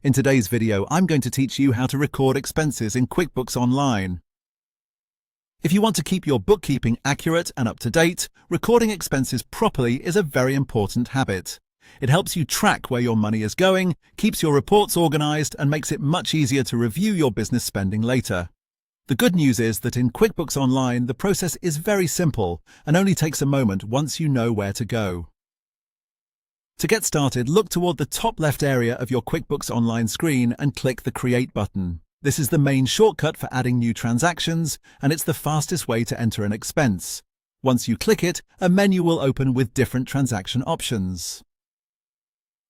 In today's video, I'm going to teach you how to record expenses in QuickBooks Online. If you want to keep your bookkeeping accurate and up to date, recording expenses properly is a very important habit. It helps you track where your money is going, keeps your reports organized, and makes it much easier to review your business spending later. The good news is that in QuickBooks Online, the process is very simple and only takes a moment once you know where to go. To get started, look toward the top left area of your QuickBooks Online screen and click the Create button. This is the main shortcut for adding new transactions, and it's the fastest way to enter an expense. Once you click it, a menu will open with different transaction options.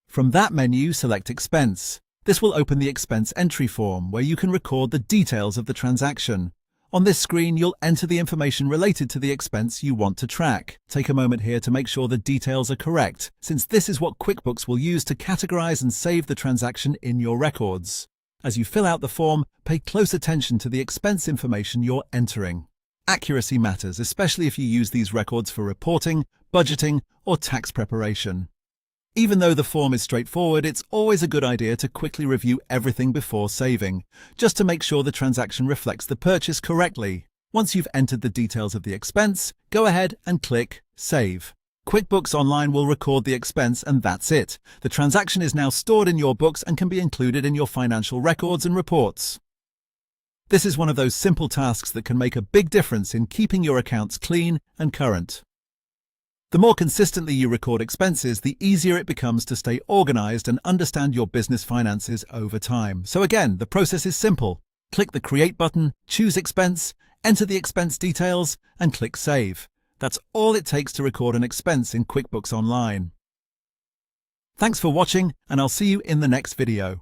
From that menu, select Expense. This will open the expense entry form, where you can record the details of the transaction. On this screen, you'll enter the information related to the expense you want to track. Take a moment here to make sure the details are correct, since this is what QuickBooks will use to categorize and save the transaction in your records. As you fill out the form, pay close attention to the expense information you're entering. Accuracy matters, especially if you use these records for reporting, budgeting, or tax preparation. Even though the form is straightforward, it's always a good idea to quickly review everything before saving, just to make sure the transaction reflects the purchase correctly. Once you've entered the details of the expense, go ahead and click Save. QuickBooks Online will record the expense, and that's it. The transaction is now stored in your books and can be included in your financial records and reports. This is one of those simple tasks that can make a big difference in keeping your accounts clean and current. The more consistently you record expenses, the easier it becomes to stay organized and understand your business finances over time. So again, the process is simple. Click the Create button, choose Expense, enter the expense details, and click Save. That's all it takes to record an expense in QuickBooks Online. Thanks for watching, and I'll see you in the next video.